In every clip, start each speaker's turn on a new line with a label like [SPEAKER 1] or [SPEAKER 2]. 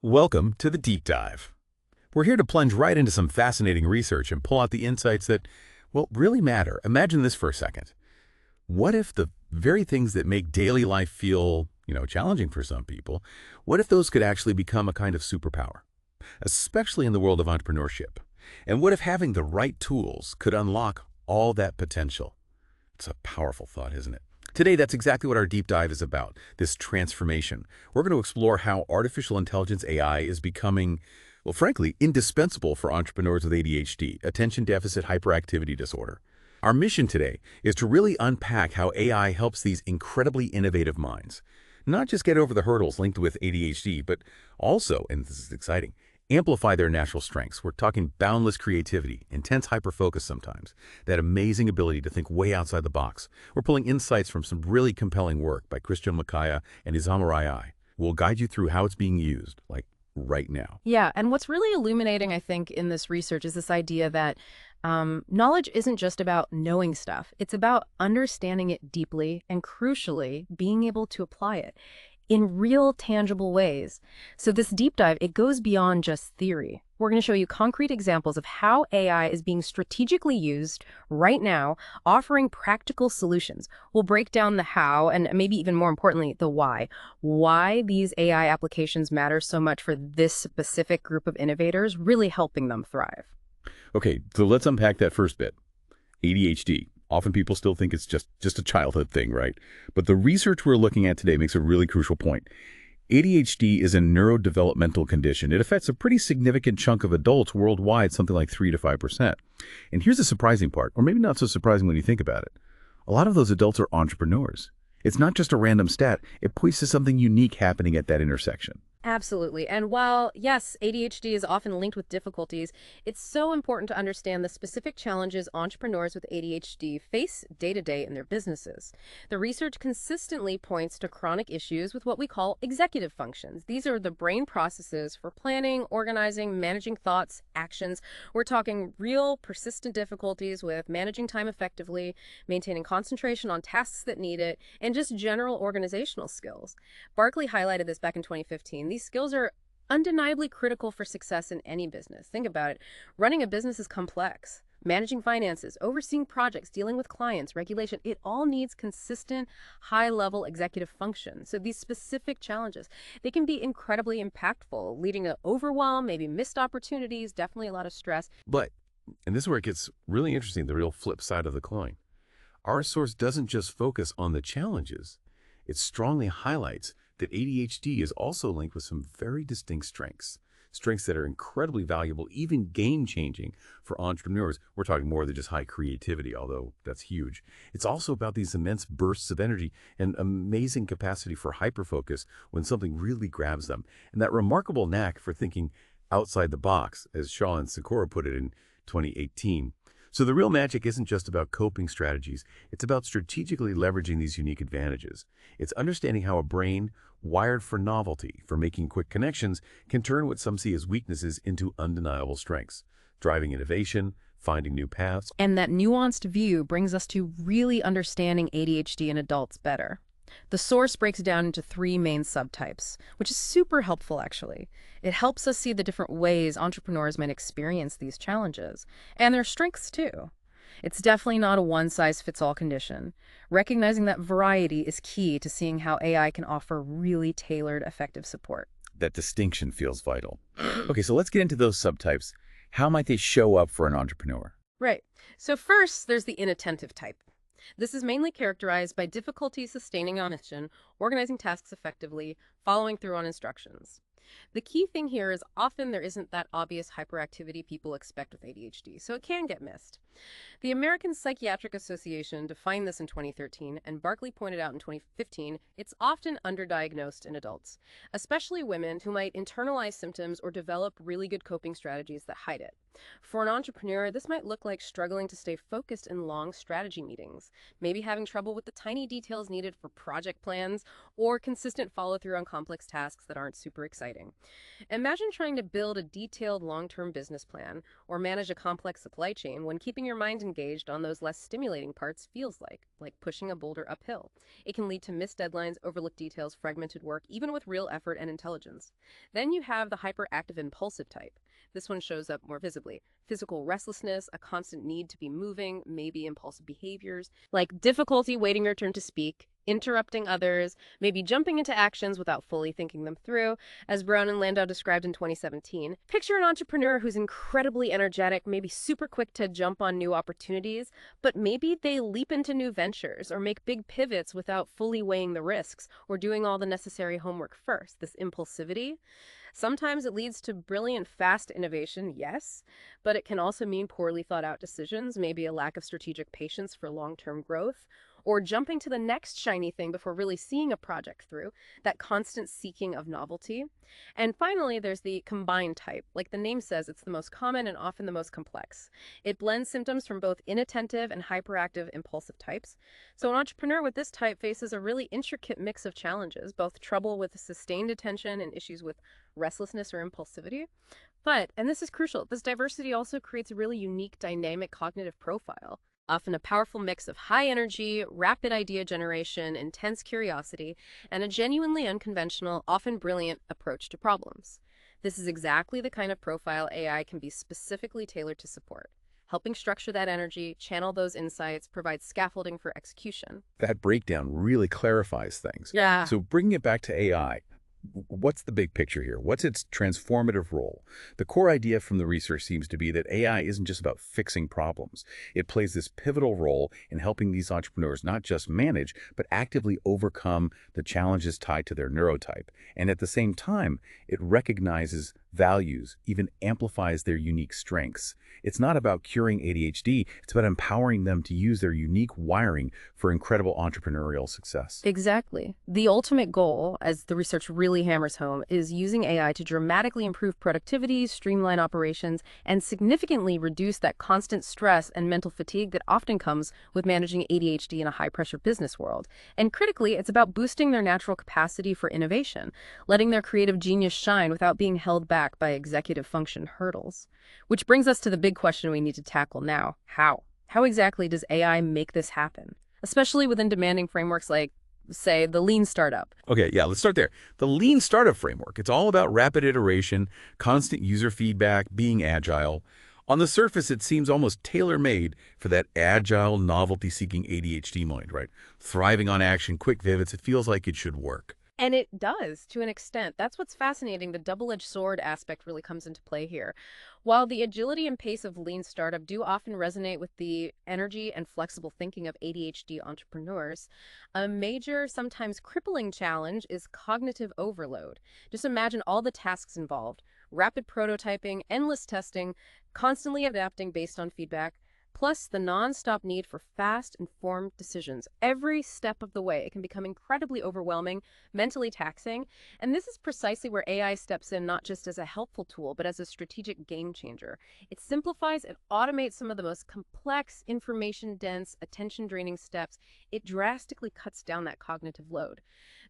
[SPEAKER 1] Welcome to the Deep Dive. We're here to plunge right into some fascinating research and pull out the insights that, well, really matter. Imagine this for a second. What if the very things that make daily life feel, challenging for some people, what if those could actually become a kind of superpower, especially in the world of entrepreneurship? And what if having the right tools could unlock all that potential? It's a powerful thought, isn't it? Today, that's exactly what our deep dive is about, this transformation. We're going to explore how artificial intelligence AI is becoming, well, frankly, indispensable for entrepreneurs with ADHD, attention deficit hyperactivity disorder. Our mission today is to really unpack how AI helps these incredibly innovative minds not just get over the hurdles linked with ADHD, but also, and this is exciting, amplify their natural strengths. We're talking boundless creativity, intense hyperfocus sometimes, that amazing ability to think way outside the box. We're pulling insights from some really compelling work by Christian Makaya and Izamu. We'll guide you through how it's being used, like right now.
[SPEAKER 2] Yeah, and what's really illuminating, I think, in this research is this idea that knowledge isn't just about knowing stuff. It's about understanding it deeply and, crucially, being able to apply it in real, tangible ways. So this deep dive, it goes beyond just theory. We're going to show you concrete examples of how AI is being strategically used right now, offering practical solutions. We'll break down the how and maybe even more importantly, the why. Why these AI applications matter so much for this specific group of innovators, really helping them thrive.
[SPEAKER 1] Okay, so let's unpack that first bit. ADHD. Often people still think it's just a childhood thing, right? But the research we're looking at today makes a really crucial point. ADHD is a neurodevelopmental condition. It affects a pretty significant chunk of adults worldwide, something like 3 to 5%. And here's the surprising part, or maybe not so surprising when you think about it. A lot of those adults are entrepreneurs. It's not just a random stat. It points to something unique happening at that intersection.
[SPEAKER 2] Absolutely. And while, yes, ADHD is often linked with difficulties, it's so important to understand the specific challenges entrepreneurs with ADHD face day to day in their businesses. The research consistently points to chronic issues with what we call executive functions. These are the brain processes for planning, organizing, managing thoughts, actions. We're talking real, persistent difficulties with managing time effectively, maintaining concentration on tasks that need it, and just general organizational skills. Barkley highlighted this back in 2015. These skills are undeniably critical for success in any business. Think about it. Running a business is complex. Managing finances, overseeing projects, dealing with clients, regulation, it all needs consistent, high-level executive function. So these specific challenges, they can be incredibly impactful, leading to overwhelm, maybe missed opportunities, definitely a lot of stress.
[SPEAKER 1] But, and this is where it gets really interesting, the real flip side of the coin. Our source doesn't just focus on the challenges. It strongly highlights that ADHD is also linked with some very distinct strengths that are incredibly valuable, even game-changing for entrepreneurs. We're talking more than just high creativity, although that's huge. It's also about these immense bursts of energy and amazing capacity for hyperfocus when something really grabs them, and that remarkable knack for thinking outside the box, as Shaw and Sikora put it in 2018. So the real magic isn't just about coping strategies. It's about strategically leveraging these unique advantages. It's understanding how a brain wired for novelty, for making quick connections, can turn what some see as weaknesses into undeniable strengths, driving innovation, finding new paths.
[SPEAKER 2] And that nuanced view brings us to really understanding ADHD in adults better. The source breaks down into 3 main subtypes, which is super helpful, actually. It helps us see the different ways entrepreneurs might experience these challenges, and their strengths, too. It's definitely not a one-size-fits-all condition. Recognizing that variety is key to seeing how AI can offer really tailored, effective support.
[SPEAKER 1] That distinction feels vital. Okay, so let's get into those subtypes. How might they show up for an entrepreneur?
[SPEAKER 2] Right. So first, there's the inattentive type. This is mainly characterized by difficulty sustaining attention, organizing tasks effectively, following through on instructions. The key thing here is often there isn't that obvious hyperactivity people expect with ADHD, so it can get missed. The American Psychiatric Association defined this in 2013, and Barkley pointed out in 2015, it's often underdiagnosed in adults, especially women who might internalize symptoms or develop really good coping strategies that hide it. For an entrepreneur, this might look like struggling to stay focused in long strategy meetings, maybe having trouble with the tiny details needed for project plans, or consistent follow-through on complex tasks that aren't super exciting. stimulating. Imagine trying to build a detailed long-term business plan or manage a complex supply chain when keeping your mind engaged on those less stimulating parts feels like pushing a boulder uphill. It can lead to missed deadlines, overlooked details, fragmented work, even with real effort and intelligence. Then you have the hyperactive impulsive type. This one shows up more visibly. Physical restlessness, a constant need to be moving, maybe impulsive behaviors, like difficulty waiting your turn to speak, interrupting others, maybe jumping into actions without fully thinking them through, as Brown and Landau described in 2017. Picture an entrepreneur who's incredibly energetic, maybe super quick to jump on new opportunities, but maybe they leap into new ventures or make big pivots without fully weighing the risks or doing all the necessary homework first. This impulsivity. Sometimes it leads to brilliant, fast innovation, yes, but it can also mean poorly thought out decisions, maybe a lack of strategic patience for long-term growth, or jumping to the next shiny thing before really seeing a project through, that constant seeking of novelty. And finally, there's the combined type. Like the name says, it's the most common and often the most complex. It blends symptoms from both inattentive and hyperactive impulsive types. So an entrepreneur with this type faces a really intricate mix of challenges, both trouble with sustained attention and issues with restlessness or impulsivity. But, and this is crucial, this diversity also creates a really unique dynamic cognitive profile. Often a powerful mix of high energy, rapid idea generation, intense curiosity, and a genuinely unconventional, often brilliant approach to problems. This is exactly the kind of profile AI can be specifically tailored to support, helping structure that energy, channel those insights, provide scaffolding for execution.
[SPEAKER 1] That breakdown really clarifies things.
[SPEAKER 2] Yeah.
[SPEAKER 1] So bringing it back to AI, what's the big picture here? What's its transformative role? The core idea from the research seems to be that AI isn't just about fixing problems. It plays this pivotal role in helping these entrepreneurs not just manage, but actively overcome the challenges tied to their neurotype. And at the same time, it recognizes values, even amplifies their unique strengths. It's not about curing ADHD, it's about empowering them to use their unique wiring for incredible entrepreneurial success.
[SPEAKER 2] Exactly. The ultimate goal, as the research really hammers home, is using AI to dramatically improve productivity, streamline operations, and significantly reduce that constant stress and mental fatigue that often comes with managing ADHD in a high-pressure business world. And critically, it's about boosting their natural capacity for innovation, letting their creative genius shine without being held back by executive function hurdles. Which brings us to the big question we need to tackle now. How? How exactly does AI make this happen? Especially within demanding frameworks like, say, the lean startup.
[SPEAKER 1] Okay, yeah, let's start there. The lean startup framework, it's all about rapid iteration, constant user feedback, being agile. On the surface, it seems almost tailor-made for that agile, novelty-seeking ADHD mind, right? Thriving on action, quick pivots, it feels like it should work.
[SPEAKER 2] And it does, to an extent. That's what's fascinating. The double-edged sword aspect really comes into play here. While the agility and pace of lean startup do often resonate with the energy and flexible thinking of ADHD entrepreneurs, a major, sometimes crippling challenge is cognitive overload. Just imagine all the tasks involved: rapid prototyping, endless testing, constantly adapting based on feedback, plus the nonstop need for fast, informed decisions every step of the way. It can become incredibly overwhelming, mentally taxing, and this is precisely where AI steps in, not just as a helpful tool, but as a strategic game changer. It simplifies and automates some of the most complex, information-dense, attention-draining steps. It drastically cuts down that cognitive load.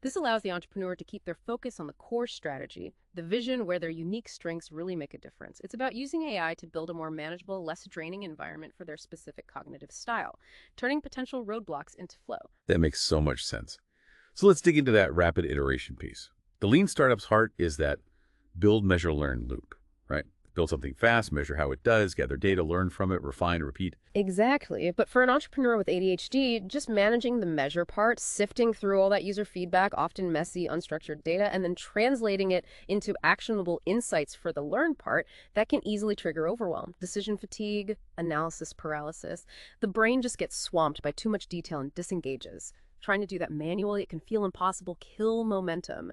[SPEAKER 2] This allows the entrepreneur to keep their focus on the core strategy, the vision where their unique strengths really make a difference. It's about using AI to build a more manageable, less draining environment for their specific cognitive style, turning potential roadblocks into flow.
[SPEAKER 1] That makes so much sense. So let's dig into that rapid iteration piece. The lean startup's heart is that build, measure, learn loop, right? Build something fast, measure how it does, gather data, learn from it, refine, repeat.
[SPEAKER 2] Exactly. But for an entrepreneur with ADHD, just managing the measure part, sifting through all that user feedback, often messy, unstructured data, and then translating it into actionable insights for the learn part, that can easily trigger overwhelm, decision fatigue, analysis paralysis. The brain just gets swamped by too much detail and disengages. Trying to do that manually, it can feel impossible, kill momentum.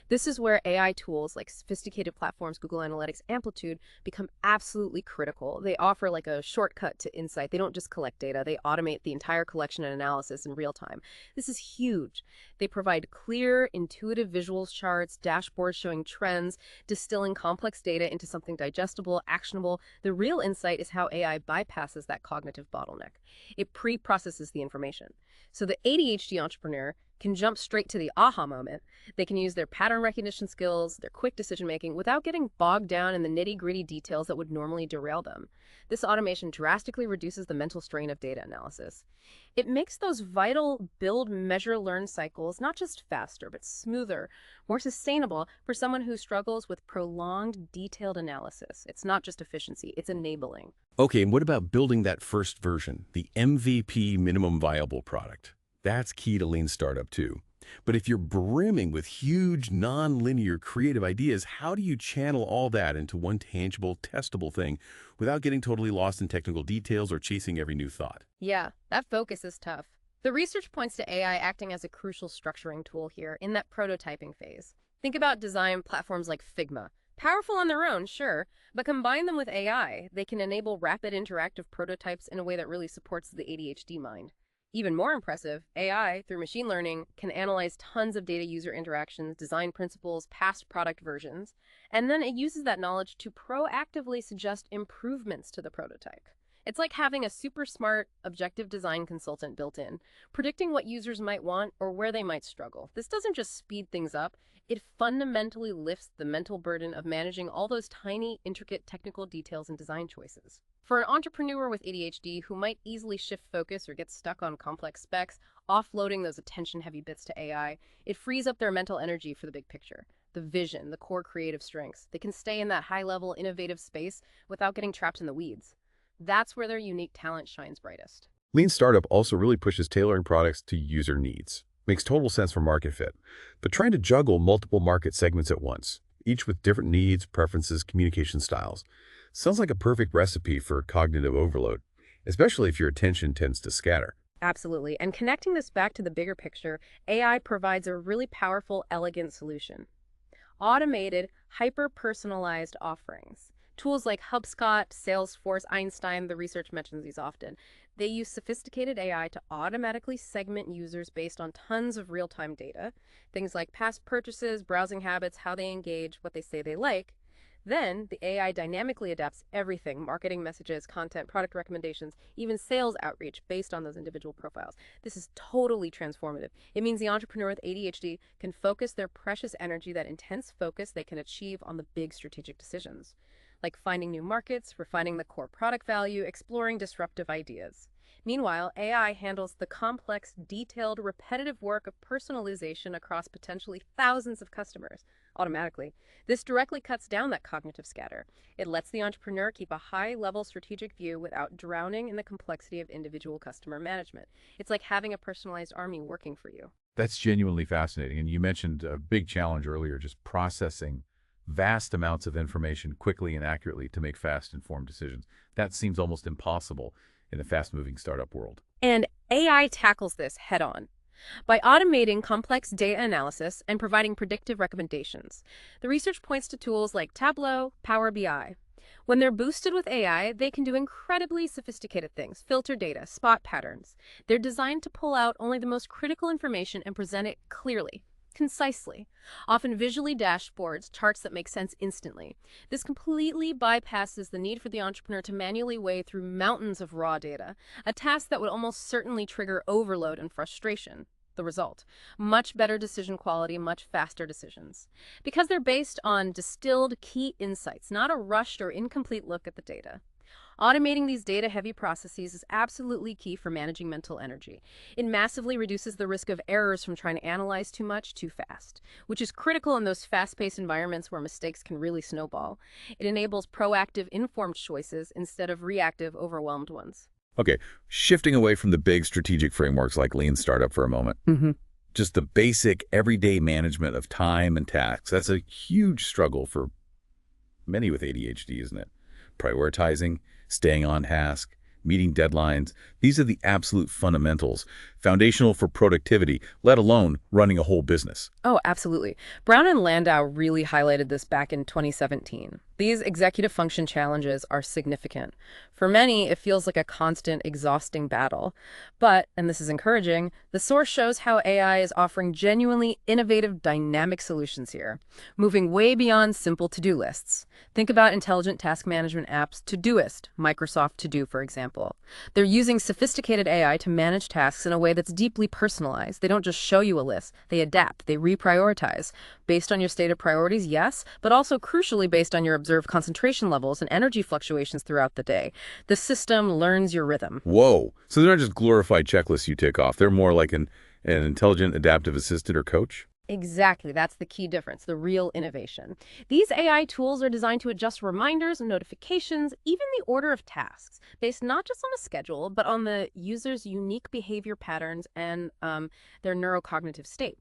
[SPEAKER 2] This is where AI tools like sophisticated platforms, Google Analytics, Amplitude, become absolutely critical. They offer like a shortcut to insight. They don't just collect data, they automate the entire collection and analysis in real time. This is huge. They provide clear, intuitive visuals charts, dashboards showing trends, distilling complex data into something digestible, actionable. The real insight is how AI bypasses that cognitive bottleneck. It pre-processes the information. So the ADHD entrepreneur can jump straight to the aha moment. They can use their pattern recognition skills, their quick decision-making, without getting bogged down in the nitty-gritty details that would normally derail them. This automation drastically reduces the mental strain of data analysis. It makes those vital build, measure, learn cycles not just faster, but smoother, more sustainable for someone who struggles with prolonged, detailed analysis. It's not just efficiency, it's enabling.
[SPEAKER 1] Okay, and what about building that first version, the MVP minimum viable product? That's key to lean startup too. But if you're brimming with huge, non-linear creative ideas, how do you channel all that into one tangible, testable thing without getting totally lost in technical details or chasing every new thought?
[SPEAKER 2] Yeah, that focus is tough. The research points to AI acting as a crucial structuring tool here in that prototyping phase. Think about design platforms like Figma. Powerful on their own, sure, but combine them with AI, they can enable rapid interactive prototypes in a way that really supports the ADHD mind. Even more impressive, AI, through machine learning, can analyze tons of data user interactions, design principles, past product versions, and then it uses that knowledge to proactively suggest improvements to the prototype. It's like having a super smart, objective design consultant built in, predicting what users might want or where they might struggle. This doesn't just speed things up, it fundamentally lifts the mental burden of managing all those tiny, intricate technical details and design choices. For an entrepreneur with ADHD who might easily shift focus or get stuck on complex specs, offloading those attention-heavy bits to AI, it frees up their mental energy for the big picture, the vision, the core creative strengths. They can stay in that high-level, innovative space without getting trapped in the weeds. That's where their unique talent shines brightest.
[SPEAKER 1] Lean startup also really pushes tailoring products to user needs. Makes total sense for market fit, but trying to juggle multiple market segments at once, each with different needs, preferences, communication styles, sounds like a perfect recipe for cognitive overload, especially if your attention tends to scatter.
[SPEAKER 2] Absolutely. And connecting this back to the bigger picture, AI provides a really powerful, elegant solution. Automated, hyper-personalized offerings. Tools like HubSpot, Salesforce, Einstein, the research mentions these often. They use sophisticated AI to automatically segment users based on tons of real-time data, things like past purchases, browsing habits, how they engage, what they say they like. Then, the AI dynamically adapts everything, marketing messages, content, product recommendations, even sales outreach based on those individual profiles. This is totally transformative. It means the entrepreneur with ADHD can focus their precious energy, that intense focus they can achieve on the big strategic decisions, like finding new markets, refining the core product value, exploring disruptive ideas. Meanwhile, AI handles the complex, detailed, repetitive work of personalization across potentially thousands of customers automatically. This directly cuts down that cognitive scatter. It lets the entrepreneur keep a high-level strategic view without drowning in the complexity of individual customer management. It's like having a personalized army working for you.
[SPEAKER 3] That's genuinely fascinating. And you mentioned a big challenge earlier, just processing vast amounts of information quickly and accurately to make fast, informed decisions. That seems almost impossible in the fast-moving startup world.
[SPEAKER 2] And AI tackles this head-on by automating complex data analysis and providing predictive recommendations. The research points to tools like Tableau, Power BI. When they're boosted with AI, they can do incredibly sophisticated things, filter data, spot patterns. They're designed to pull out only the most critical information and present it clearly, concisely, often visually dashboards, charts that make sense instantly. This completely bypasses the need for the entrepreneur to manually wade through mountains of raw data, a task that would almost certainly trigger overload and frustration. The result: much better decision quality, much faster decisions. Because they're based on distilled key insights, not a rushed or incomplete look at the data. Automating these data-heavy processes is absolutely key for managing mental energy. It massively reduces the risk of errors from trying to analyze too much, too fast, which is critical in those fast-paced environments where mistakes can really snowball. It enables proactive, informed choices instead of reactive, overwhelmed ones.
[SPEAKER 1] Okay, shifting away from the big strategic frameworks like Lean Startup for a moment. Just the basic everyday management of time and tasks. That's a huge struggle for many with ADHD, isn't it? Prioritizing, staying on task, meeting deadlines. These are the absolute fundamentals, foundational for productivity, let alone running a whole business.
[SPEAKER 2] Oh, absolutely. Brown and Landau really highlighted this back in 2017. These executive function challenges are significant. For many, it feels like a constant, exhausting battle. But, and this is encouraging, the source shows how AI is offering genuinely innovative, dynamic solutions here, moving way beyond simple to-do lists. Think about intelligent task management apps, Todoist, Microsoft To Do, for example. example. They're using sophisticated AI to manage tasks in a way that's deeply personalized. They don't just show you a list. They adapt. They reprioritize. Based on your stated priorities, yes, but also crucially based on your observed concentration levels and energy fluctuations throughout the day. The system learns your rhythm.
[SPEAKER 3] Whoa. So they're not just glorified checklists you tick off. They're more like an intelligent adaptive assistant or coach?
[SPEAKER 2] Exactly. That's the key difference, the real innovation. These AI tools are designed to adjust reminders, notifications, even the order of tasks, based not just on a schedule, but on the user's unique behavior patterns and their neurocognitive state.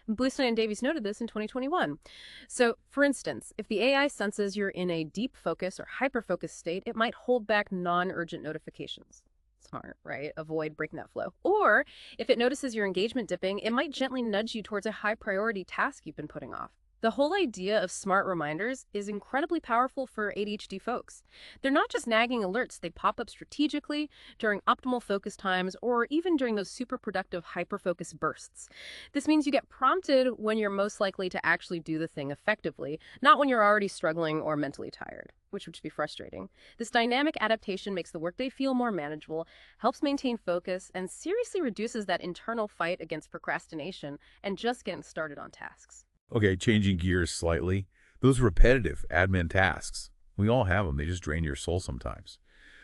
[SPEAKER 2] Bluestein and Davies noted this in 2021. So, for instance, if the AI senses you're in a deep focus or hyper-focused state, it might hold back non-urgent notifications. Smart, right? Avoid breaking that flow. Or if it notices your engagement dipping, it might gently nudge you towards a high priority task you've been putting off. The whole idea of smart reminders is incredibly powerful for ADHD folks. They're not just nagging alerts, they pop up strategically during optimal focus times or even during those super productive hyper-focus bursts. This means you get prompted when you're most likely to actually do the thing effectively, not when you're already struggling or mentally tired, which would be frustrating. This dynamic adaptation makes the workday feel more manageable, helps maintain focus, and seriously reduces that internal fight against procrastination and just getting started on tasks.
[SPEAKER 3] Okay, changing gears slightly. Those repetitive admin tasks, we all have them. They just drain your soul sometimes.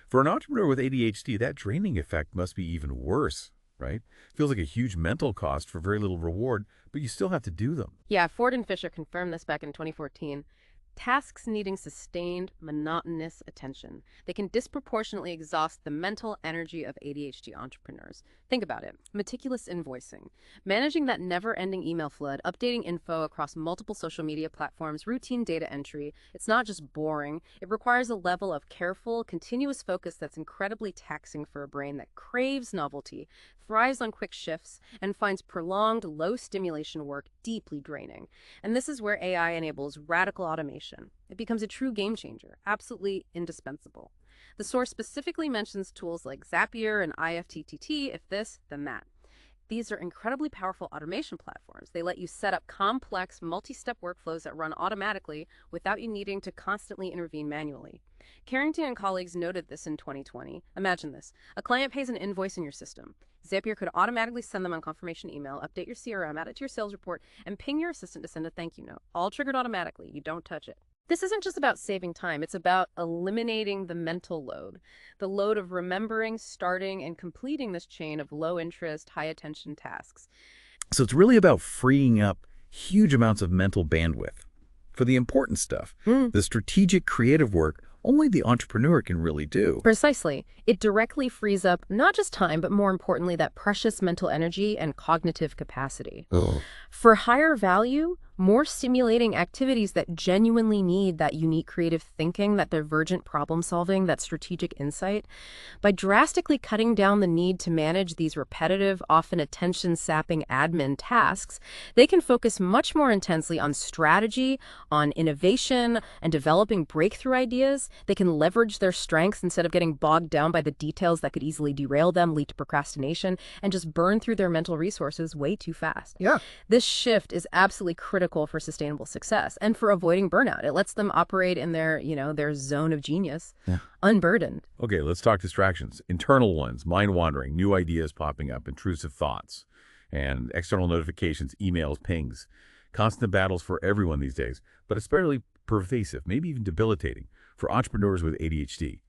[SPEAKER 3] For an entrepreneur with ADHD, that draining effect must be even worse, right? Feels like a huge mental cost for very little reward, but you still have to do them.
[SPEAKER 2] Yeah, Ford and Fisher confirmed this back in 2014. Tasks needing sustained, monotonous attention. They can disproportionately exhaust the mental energy of ADHD entrepreneurs. Think about it. Meticulous invoicing, managing that never-ending email flood, updating info across multiple social media platforms, routine data entry. It's not just boring. It requires a level of careful, continuous focus that's incredibly taxing for a brain that craves novelty, thrives on quick shifts, and finds prolonged, low-stimulation work deeply draining. And this is where AI enables radical automation. It becomes a true game changer, absolutely indispensable. The source specifically mentions tools like Zapier and IFTTT, if this, then that. These are incredibly powerful automation platforms. They let you set up complex, multi-step workflows that run automatically without you needing to constantly intervene manually. Carrington and colleagues noted this in 2020. Imagine this. A client pays an invoice in your system. Zapier could automatically send them a confirmation email, update your CRM, add it to your sales report, and ping your assistant to send a thank you note. All triggered automatically. You don't touch it. This isn't just about saving time. It's about eliminating the mental load, the load of remembering, starting, and completing this chain of low-interest, high-attention tasks.
[SPEAKER 3] So it's really about freeing up huge amounts of mental bandwidth for the important stuff, the strategic creative work only the entrepreneur can really do.
[SPEAKER 2] Precisely. It directly frees up not just time, but more importantly, that precious mental energy and cognitive capacity. For higher value, more stimulating activities that genuinely need that unique creative thinking, that divergent problem solving, that strategic insight. By drastically cutting down the need to manage these repetitive, often attention-sapping admin tasks, they can focus much more intensely on strategy, on innovation, and developing breakthrough ideas. They can leverage their strengths instead of getting bogged down by the details that could easily derail them, lead to procrastination, and just burn through their mental resources way too fast.
[SPEAKER 4] Yeah.
[SPEAKER 2] This shift is absolutely critical for sustainable success and for avoiding burnout. It lets them operate in their, their zone of genius, unburdened.
[SPEAKER 3] Okay, let's talk distractions. Internal ones, mind wandering, new ideas popping up, intrusive thoughts, and external notifications, emails, pings. Constant battles for everyone these days, but especially pervasive, maybe even debilitating for entrepreneurs with ADHD.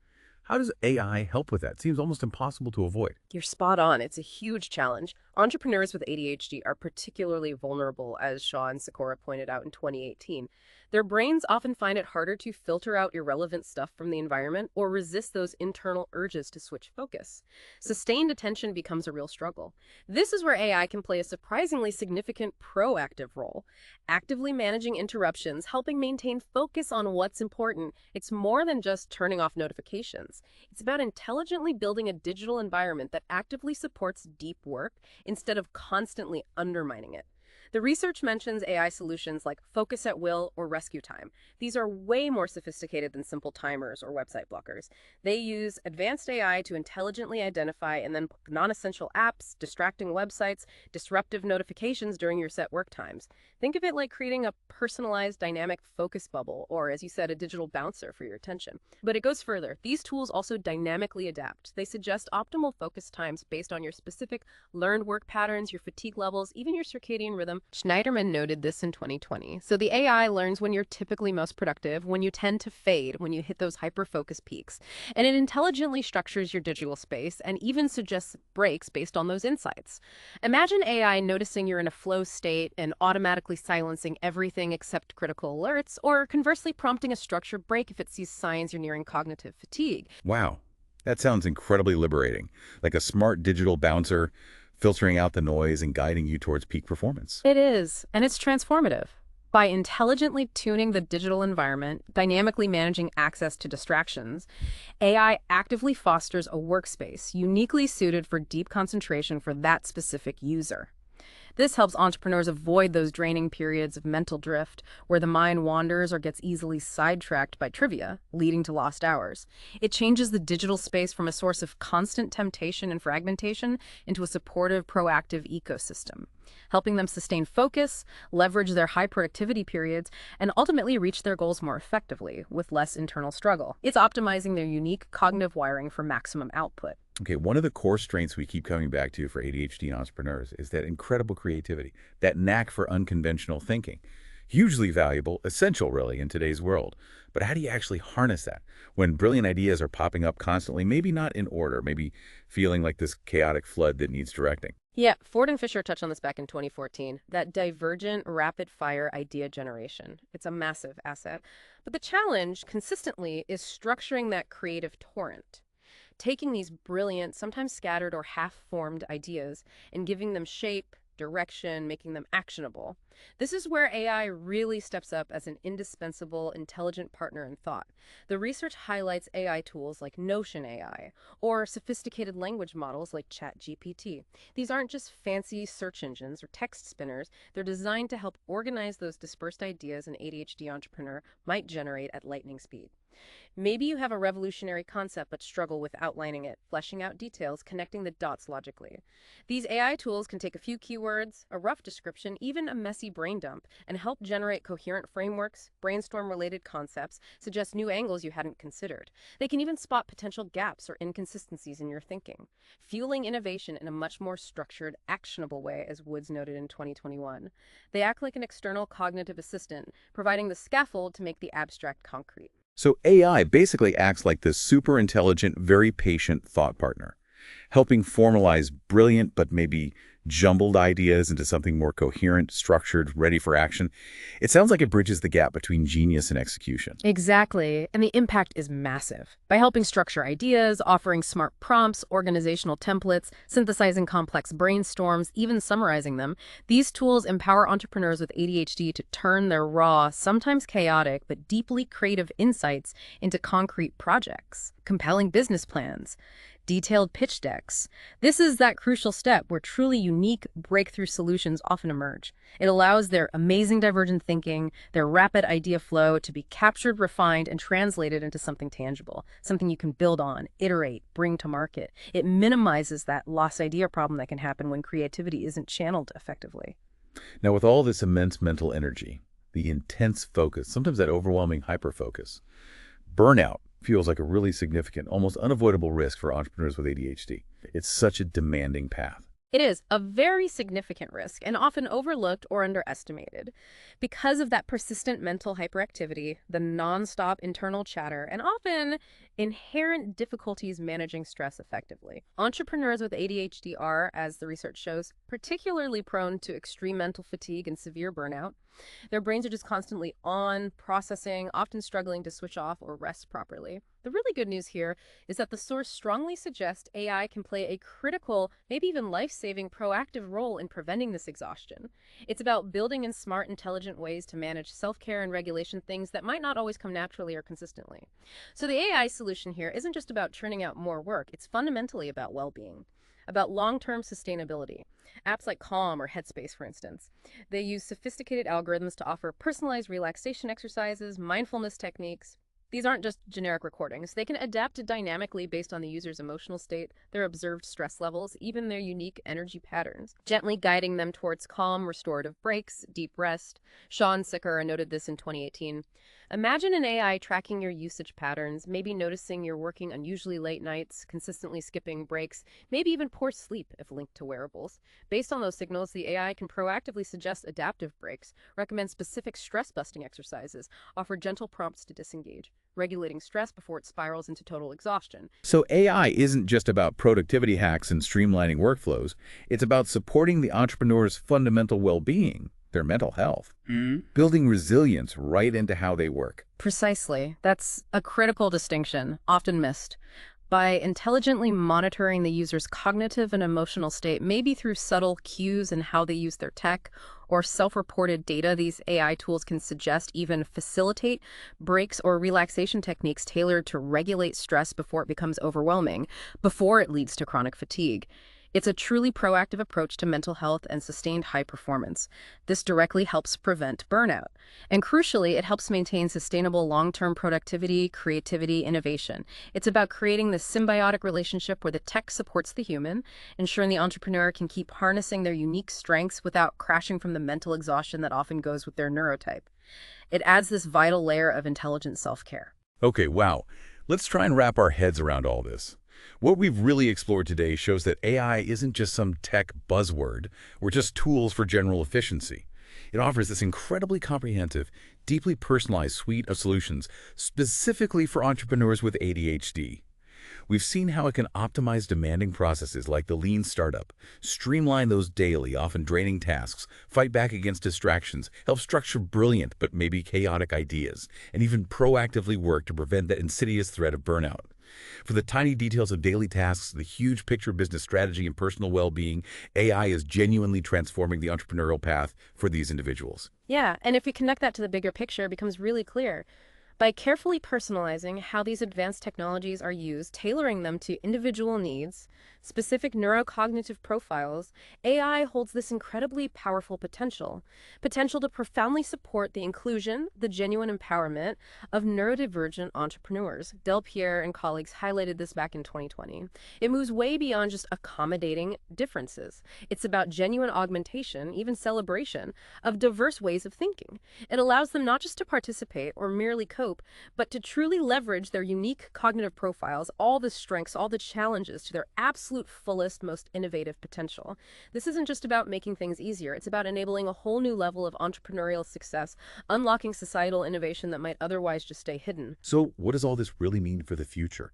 [SPEAKER 3] How does AI help with that? It seems almost impossible to avoid.
[SPEAKER 2] You're spot on. It's a huge challenge. Entrepreneurs with ADHD are particularly vulnerable, as Shaw and Sikora pointed out in 2018. Their brains often find it harder to filter out irrelevant stuff from the environment or resist those internal urges to switch focus. Sustained attention becomes a real struggle. This is where AI can play a surprisingly significant proactive role, actively managing interruptions, helping maintain focus on what's important. It's more than just turning off notifications. It's about intelligently building a digital environment that actively supports deep work instead of constantly undermining it. The research mentions AI solutions like focus at will or rescue time. These are way more sophisticated than simple timers or website blockers. They use advanced AI to intelligently identify and then block non-essential apps, distracting websites, disruptive notifications during your set work times. Think of it like creating a personalized dynamic focus bubble, or as you said, a digital bouncer for your attention. But it goes further. These tools also dynamically adapt. They suggest optimal focus times based on your specific learned work patterns, your fatigue levels, even your circadian rhythm. Schneiderman noted this in 2020. So the AI learns when you're typically most productive, when you tend to fade, when you hit those hyper-focus peaks. And it intelligently structures your digital space and even suggests breaks based on those insights. Imagine AI noticing you're in a flow state and automatically silencing everything except critical alerts, or conversely prompting a structured break if it sees signs you're nearing cognitive fatigue.
[SPEAKER 1] Wow, that sounds incredibly liberating, like a smart digital bouncer filtering out the noise and guiding you towards peak performance.
[SPEAKER 2] It is, and it's transformative. By intelligently tuning the digital environment, dynamically managing access to distractions, AI actively fosters a workspace uniquely suited for deep concentration for that specific user. This helps entrepreneurs avoid those draining periods of mental drift where the mind wanders or gets easily sidetracked by trivia, leading to lost hours. It changes the digital space from a source of constant temptation and fragmentation into a supportive, proactive ecosystem, helping them sustain focus, leverage their high productivity periods, and ultimately reach their goals more effectively with less internal struggle. It's optimizing their unique cognitive wiring for maximum output.
[SPEAKER 1] Okay, one of the core strengths we keep coming back to for ADHD and entrepreneurs is that incredible creativity, that knack for unconventional thinking. Hugely valuable, essential really in today's world. But how do you actually harness that when brilliant ideas are popping up constantly, maybe not in order, maybe feeling like this chaotic flood that needs directing?
[SPEAKER 2] Yeah, Ford and Fisher touched on this back in 2014, that divergent, rapid-fire idea generation. It's a massive asset. But the challenge, consistently, is structuring that creative torrent. Taking these brilliant, sometimes scattered or half-formed ideas and giving them shape, direction, making them actionable. This is where AI really steps up as an indispensable, intelligent partner in thought. The research highlights AI tools like Notion AI or sophisticated language models like ChatGPT. These aren't just fancy search engines or text spinners. They're designed to help organize those dispersed ideas an ADHD entrepreneur might generate at lightning speed. Maybe you have a revolutionary concept but struggle with outlining it, fleshing out details, connecting the dots logically. These AI tools can take a few keywords, a rough description, even a messy brain dump, and help generate coherent frameworks, brainstorm related concepts, suggest new angles you hadn't considered. They can even spot potential gaps or inconsistencies in your thinking, fueling innovation in a much more structured, actionable way, as Woods noted in 2021. They act like an external cognitive assistant, providing the scaffold to make the abstract concrete.
[SPEAKER 1] So AI basically acts like this super intelligent, very patient thought partner, helping formalize brilliant but maybe jumbled ideas into something more coherent, structured, ready for action. It sounds like it bridges the gap between genius and execution.
[SPEAKER 2] Exactly, and the impact is massive. By helping structure ideas, offering smart prompts, organizational templates, synthesizing complex brainstorms, even summarizing them, these tools empower entrepreneurs with ADHD to turn their raw, sometimes chaotic, but deeply creative insights into concrete projects, compelling business plans, detailed pitch decks. This is that crucial step where truly unique breakthrough solutions often emerge. It allows their amazing divergent thinking, their rapid idea flow to be captured, refined, and translated into something tangible, something you can build on, iterate, bring to market. It minimizes that lost idea problem that can happen when creativity isn't channeled effectively.
[SPEAKER 1] Now, with all this immense mental energy, the intense focus, sometimes that overwhelming hyperfocus, burnout feels like a really significant, almost unavoidable risk for entrepreneurs with ADHD. It's such a demanding path.
[SPEAKER 2] It is a very significant risk and often overlooked or underestimated. Because of that persistent mental hyperactivity, the nonstop internal chatter, and often inherent difficulties managing stress effectively. Entrepreneurs with ADHD are, as the research shows, particularly prone to extreme mental fatigue and severe burnout. Their brains are just constantly on, processing, often struggling to switch off or rest properly. The really good news here is that the source strongly suggests AI can play a critical, maybe even life-saving proactive role in preventing this exhaustion. It's about building in smart, intelligent ways to manage self-care and regulation, things that might not always come naturally or consistently. So the AI solution here isn't just about churning out more work, it's fundamentally about well-being. about long-term sustainability. Apps like Calm or Headspace, for instance. They use sophisticated algorithms to offer personalized relaxation exercises, mindfulness techniques. These aren't just generic recordings. They can adapt it dynamically based on the user's emotional state, their observed stress levels, even their unique energy patterns, gently guiding them towards calm, restorative breaks, deep rest. Sean Sicker noted this in 2018. Imagine an AI tracking your usage patterns, maybe noticing you're working unusually late nights, consistently skipping breaks, maybe even poor sleep if linked to wearables. Based on those signals, the AI can proactively suggest adaptive breaks, recommend specific stress-busting exercises, offer gentle prompts to disengage, regulating stress before it spirals into total exhaustion.
[SPEAKER 3] So AI isn't just about productivity hacks and streamlining workflows. It's about supporting the entrepreneur's fundamental well-being, their mental health, building resilience right into how they work.
[SPEAKER 2] Precisely. That's a critical distinction, often missed. By intelligently monitoring the user's cognitive and emotional state, maybe through subtle cues in how they use their tech or self-reported data, these AI tools can suggest, even facilitate, breaks or relaxation techniques tailored to regulate stress before it becomes overwhelming, before it leads to chronic fatigue. It's a truly proactive approach to mental health and sustained high performance. This directly helps prevent burnout. And crucially, it helps maintain sustainable long-term productivity, creativity, innovation. It's about creating this symbiotic relationship where the tech supports the human, ensuring the entrepreneur can keep harnessing their unique strengths without crashing from the mental exhaustion that often goes with their neurotype. It adds this vital layer of intelligent self-care.
[SPEAKER 1] Okay, wow. Let's try and wrap our heads around all this. What we've really explored today shows that AI isn't just some tech buzzword or just tools for general efficiency. It offers this incredibly comprehensive, deeply personalized suite of solutions specifically for entrepreneurs with ADHD. We've seen how it can optimize demanding processes like the lean startup, streamline those daily, often draining tasks, fight back against distractions, help structure brilliant but maybe chaotic ideas, and even proactively work to prevent that insidious threat of burnout. For the tiny details of daily tasks, the huge picture business strategy and personal well-being, AI is genuinely transforming the entrepreneurial path for these individuals.
[SPEAKER 2] Yeah, and if we connect that to the bigger picture, it becomes really clear. By carefully personalizing how these advanced technologies are used, tailoring them to individual needs, specific neurocognitive profiles, AI holds this incredibly powerful potential to profoundly support the inclusion, the genuine empowerment of neurodivergent entrepreneurs. Del Pierre and colleagues highlighted this back in 2020. It moves way beyond just accommodating differences. It's about genuine augmentation, even celebration, of diverse ways of thinking. It allows them not just to participate or merely cope, but to truly leverage their unique cognitive profiles, all the strengths, all the challenges, to their absolute fullest, most innovative potential. This isn't just about making things easier. It's about enabling a whole new level of entrepreneurial success, unlocking societal innovation that might otherwise just stay hidden.
[SPEAKER 1] So what does all this really mean for the future?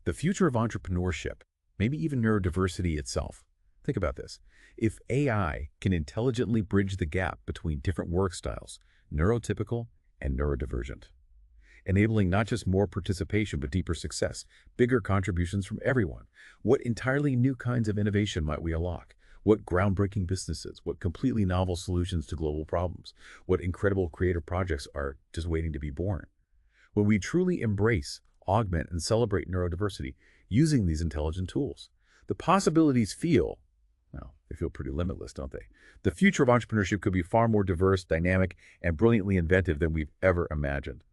[SPEAKER 1] The future of entrepreneurship, maybe even neurodiversity itself. Think about this. If AI can intelligently bridge the gap between different work styles, neurotypical and neurodivergent, enabling not just more participation but deeper success, bigger contributions from everyone. What entirely new kinds of innovation might we unlock? What groundbreaking businesses? What completely novel solutions to global problems? What incredible creative projects are just waiting to be born? When we truly embrace, augment, and celebrate neurodiversity using these intelligent tools, the possibilities feel, well, they feel pretty limitless, don't they? The future of entrepreneurship could be far more diverse, dynamic, and brilliantly inventive than we've ever imagined.